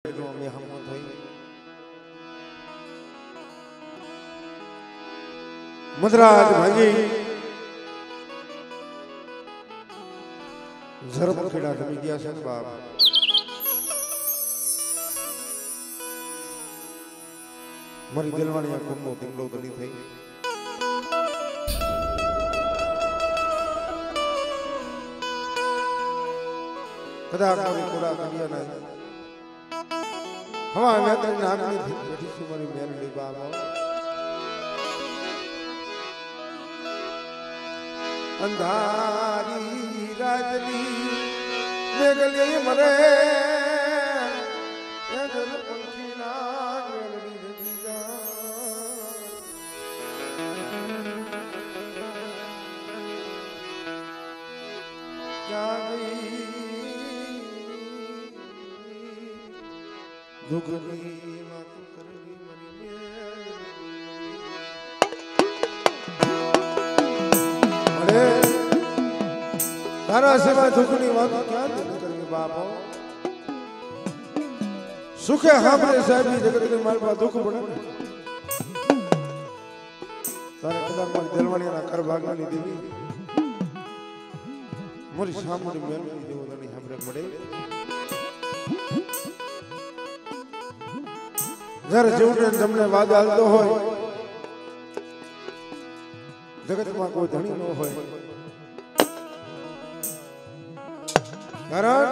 में हम થઈ મધરાજ ભાગી ઝરપ ખેડા ગમી ગયા છે બાપ મારી દિલવાણી આંખોનો ટીંગલો ગલી થઈ કદા કોઈ કોડા કર્યા નહીં हवा में तो नाम नहीं थी बैठी सी मरी मेरे बाबा अंधारी रातनी मेघली मरे ये जल पंखी ना मेलड़ी रही जा क्या गई दुगनी बात करनी मरी अरे तारा सेवा दुगनी बात क्या दिन करनी बापो सुखे हाबरे साहबी जगत के मारे पा दुख पड़े तारे कदर मारी दिलवाणी ना कर भागनी देवी मोरी सामने मेलनी देवो नहीं हाबरे पड़े घर जीवने जमने वाद हालतो होय जगत में कोई धनी न होय कारण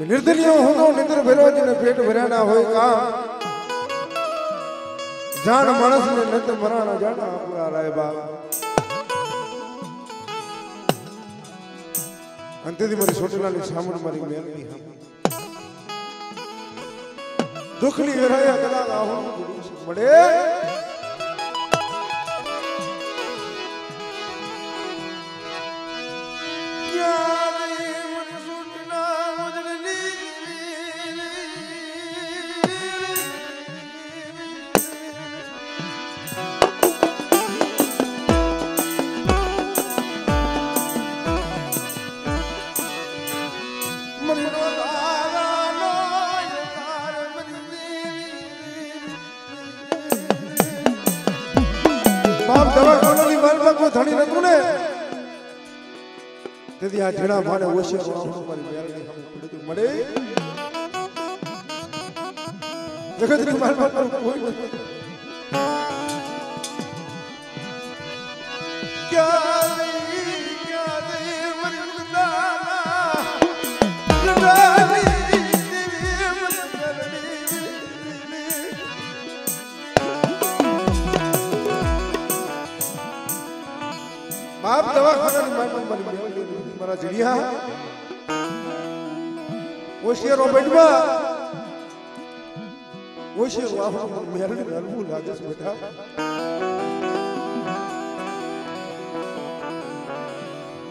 निर्दलियो होतो निद्र भरो जने पेट भर्या ना होय का जान मानस ने नत मराना जाना पूरा राय बाप अंते दी मारी सोटलानी सामने मारी मेलनी हम दुखली विराया कदा गाहो बड़े क्या रे मन सुटना मुजनी बाप दवा कोनी मार को धणी नतु ने तेदी आ जड़ा माने ओशे मारी मेलनी हम पड़ती मड़े जगत की मार पर कोई नहीं क्या दे मरना बाप दवाखाना मारा चिड़िया ओशियर बेटवा ओशियर वाह मेरे गलबू लागस बेटा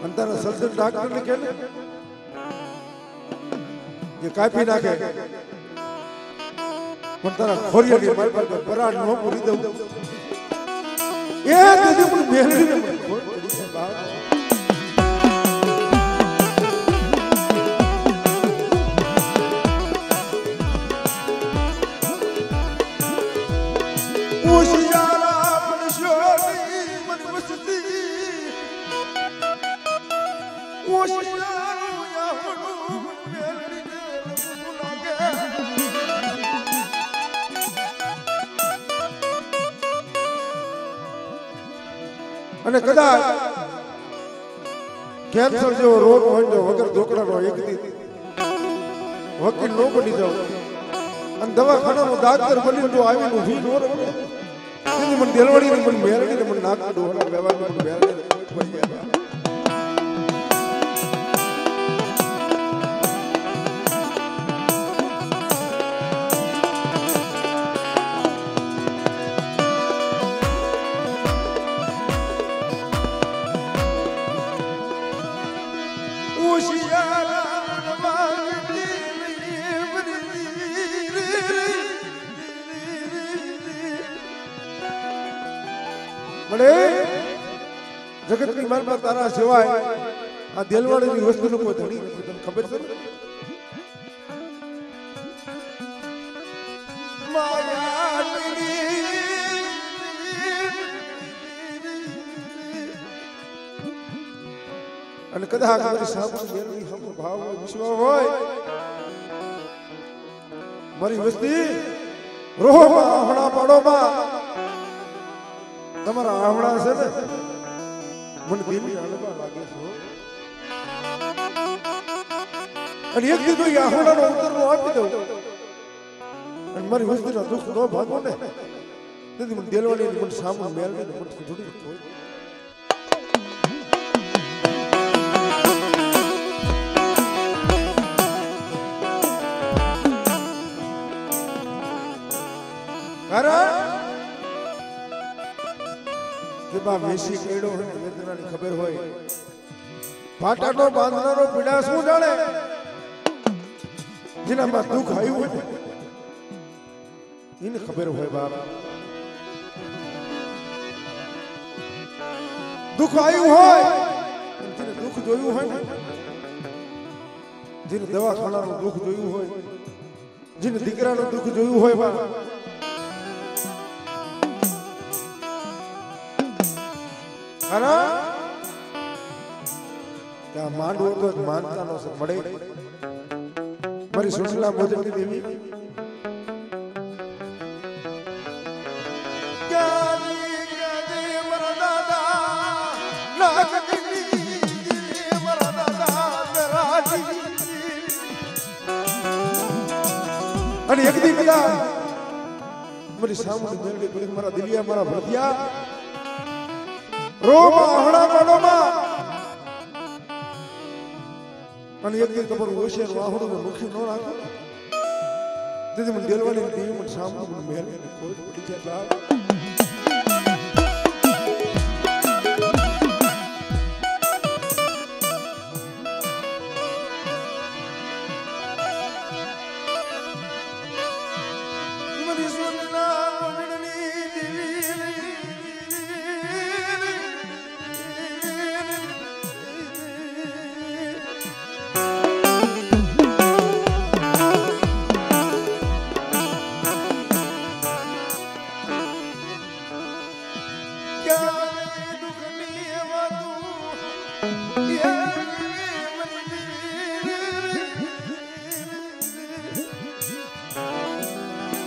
अंतर सल्जन डॉक्टर ने कहले ये काफी ना के पण तारा खोरिया के मार पर पराड नो पूरी दऊ ये दीदी मुन मेरे ने અને કદાચ કેન્સર જેવો રોગ હોય તો વગર ઢોકળાનો એક દી વકીલ નો બની જાવ અને દવાખાનાનો ડાક્ટર બની તો આવીને ઊભી નો રહે એની મને દેલવાડી ને મને મેરડી ને મને નાક ડોહલા વ્યવહાર મને મેરડી કોઈ પડી ગયા जगत की मार पर तारा सिवाय आ दिलवाड़ी की वस्तु को धनी खबर है અને કદાચ મારી સામે મેલની હમ ભાવ વિશ્વાસ હોય મારી વસ્તી રોહમાં આહણા પાડોમાં તમારા આહણા છે ને મને દિલની અણબા લાગે છે અને એક દી તો આહણાનો ઉત્તરનો આપી દઉં અને મારી વસ્તીના દુઃખ ન ભાગો ને તેથી મને દેલવાની મને સામે મેલની મને જોડી હોય કે બા મેસી કેડો હોય ને વેદનાની ખબર હોય પાટાનો બાંધનારો પીડા શું જાણે જેનામાં દુઃખ આવ્યું હોય ને એને ખબર હોય બાપ દુઃખ આવ્યું હોય જેને દુઃખ જોયું હોય ને જેને દવાખાનાનું દુઃખ જોયું હોય જેને દીકરાનું દુઃખ જોયું હોય બા ત્યાં માંડવો તો માનતાનો મળે મારી સુશીલા ભોજનની દેવી અને એક દી કદા મારી સામે મેળવી પડી મારા દિલિયા મારા ભરતિયા રોમાં આહણા પાડોમાં અને એક દી તમારું હોશિયાર વાહડું મુખી ન રાખો તેથી મને દેલવાની દેવી મને સામે મેળ કોઈ પડી જાય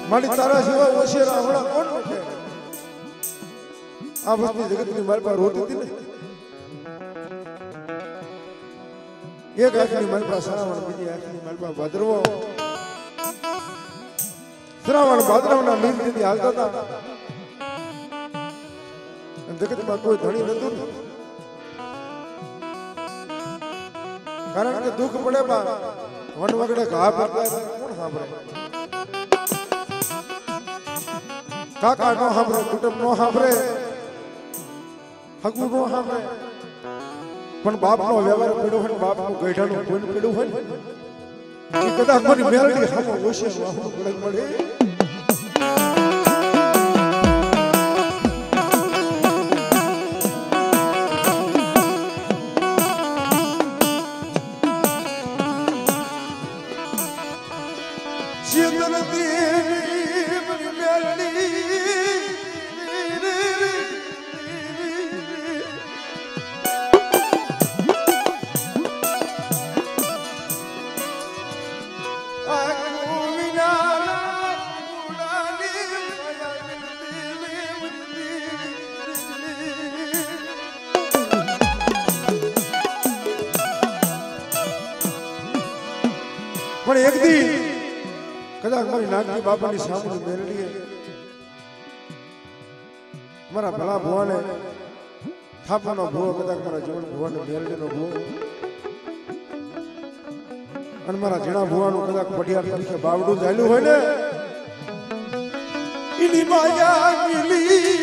મારી તારા સિવાય હોશિયાર આહણા કોણ છે આ વસ્તુ જગતની મારી પાસે રોતી હતી ને એક આંખની મારી પાસે શ્રાવણ બીજી આંખની મારી પાસે ભાદરવો શ્રાવણ ભાદરવના નીરથી હાલતા હતા જગતમાં કોઈ ધણી નતું કારણ કે દુઃખ પડે બા વન વગડે ઘા પડતા કોણ સાંભળે કાકા નો સાંભળે કુટુંબ નો સાંભળે હગુ નો સાંભળે પણ બાપ નો વ્યવહાર પડ્યો હોય બાપ નું ગઈઢાનું કોઈ પડ્યું હોય એ કદાચ મારી મેલડી સામે હોશિયાર વાહુ પડે મળે પણ એક દી કદાચ મારી નાગજી બાપાની સામે મેળવીએ મારા ભલા ભુવાને થાપાનો ભુવો કદાચ મારા જીવન ભુવાને મેળવીનો ભુવો અને મારા જીણા ભુવાનું કદાચ પટિયાર તરીકે બાવડું ચાલ્યું હોય ને એની માયા મિલી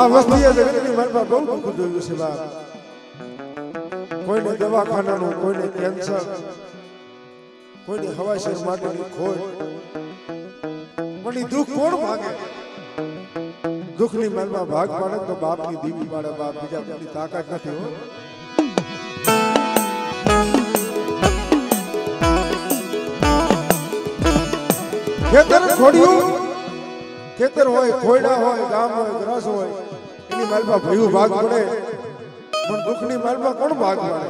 આ વસ્તીએ જગતની માલમાં બહુ દુઃખ જોયું છે બાપ. કોઈને દવાખાનાનું, કોઈને કેન્સર, કોઈને હવાશેર માટેની ખોટ. પણ એ દુઃખ કોણ ભાગે? દુઃખની માલમાં ભાગ પાડે તો બાપની દીવી પાડે બાપ, બીજા કોઈની તાકાત નથી હો. ખેતર છોડ્યું, ખેતર હોય, ખોયડા હોય, ગામ હોય, ગ્રાસ હોય, એની માલમાં ભયું ભાગ પડે, પણ દુઃખની માલમાં કોણ ભાગ પાડે?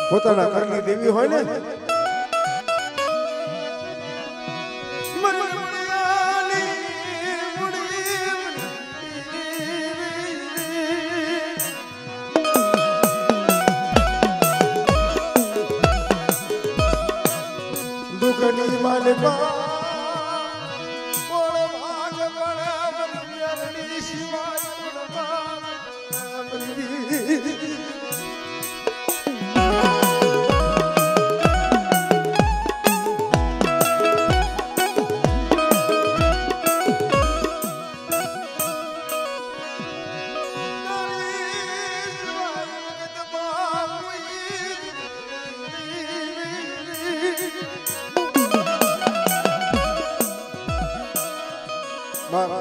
પોતાના ઘરની દેવી હોય ને. દુઃખની માલમાં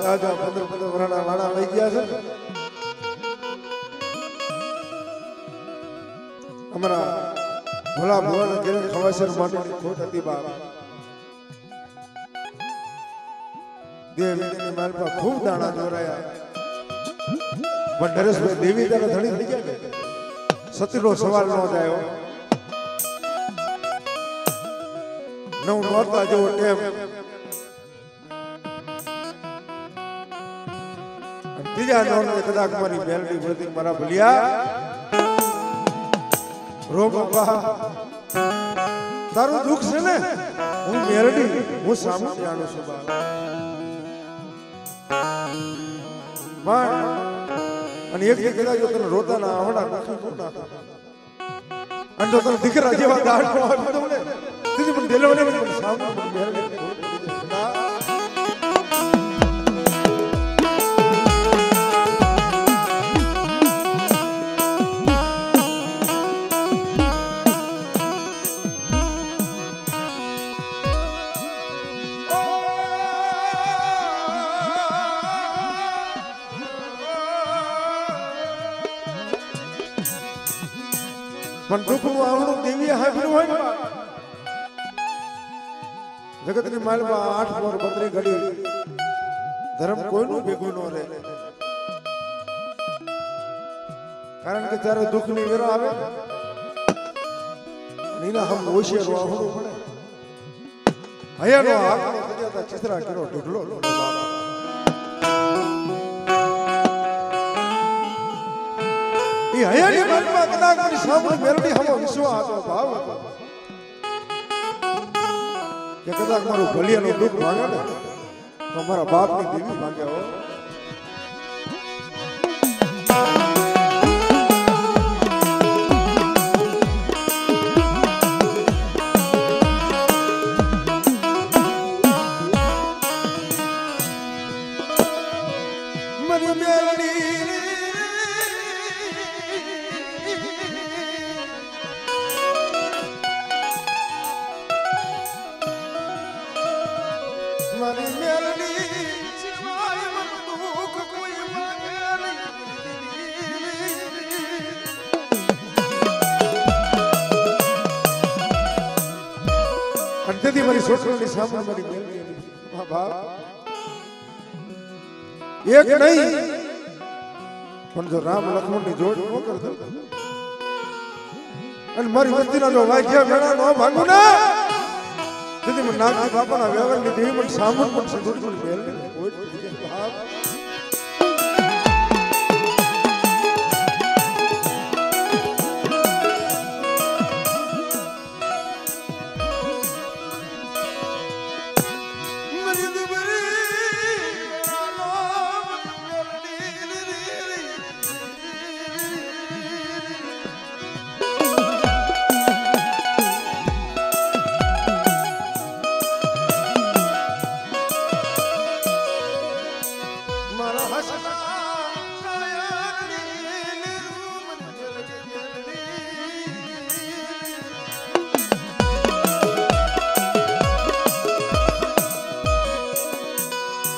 દાદા 15 વર્ષના વાળા લઈ ગયા છે. અમારા ભોલા ભુવાના ઘરે ખવાસર માટેની ખોટ હતી બાપ. દેવીની માલમાં ખૂબ દાણા દોરાયા, પણ નરેશભાઈ દેવી તારા ધણી થઈ ગયા ને, સતીનો સવાલ ન જાય. નવ નોરતા જેવો ટેમ, ત્રીજા નોરતે કદાચ મારી બેલડી વૃદ્ધિ મારા ભલિયા રો બાપા, તારું દુઃખ છે ને, હું મેરડી, હું સામુ જાણું છું બાપ. અને એક કદાચ જો તને રોતા ના આવડા નાખી કોણ નાખો, અને જો તને દીકરા જેવા દાડ નો આપી દઉં ને, તીજી મને દેલવને મને સામુ મેરડી પણ દુઃખનું આવડું દેવીએ હાજર હોય ને. જગતની માલમાં 8 મોર 32 ઘડી ધર્મ કોઈનું ભેગું ન રહે, કારણ કે ત્યારે દુઃખની વેરા આવે નીના હમ હોશિયાર આવડું પડે. હયાનો આંકડો થયા ચિત્રા કર્યો ઢોઢલો હયાની માલમાં કદાચ મારી સામે મેરડી હમો વિશ્વાસ હતો, ભાવ હતો કે કદાચ મારું ભલિયાનું દુઃખ ભાગે ને તો મારા બાપની દેવી ભાગે હો. મારી મેલડી સિવાય મન દુઃખ કોઈ માગે નહીં. અંતેથી મારી છોકરીની સામે મારી મેલડી બાપ એક નહીં, પણ જો રામ લક્ષ્મણની જોડ ન કરતો અને મારી વસ્તીના જો વાગ્યા વેળા ન ભાગું ને, તેથી મને નાગજી બાપાના વ્યવહારની દેવી મને સામું પણ સંતોષ પણ મેલ કોઈ ભાવ.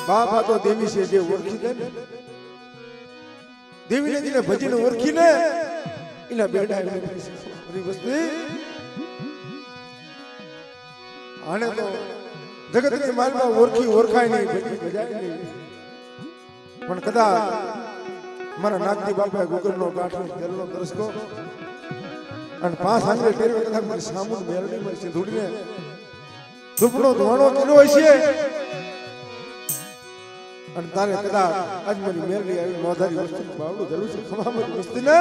બાપ આ તો દેવી છે જે ઓળખી દે ને દેવીને જેને ભજીને ઓળખીને એના બેડા વસ્તી આને તો જગતની માલમાં ઓળખાય નહીં ભજી બજાય નહીં પણ કદાચ મારા નાગજી બાપા ગુગરનો ગાંઠો તેલનો દરસકો અને 5 આંગળે ટેરવે કદાચ મારી સામું મેળવી મળશે ધૂળીને ધૂપનો ધોણો કેલો હશે અને તારે કદાચ આજ મારી મેળવી આવી મોધારી વસ્તુ બાવડું જરૂર છે ખમા મારી વસ્તીને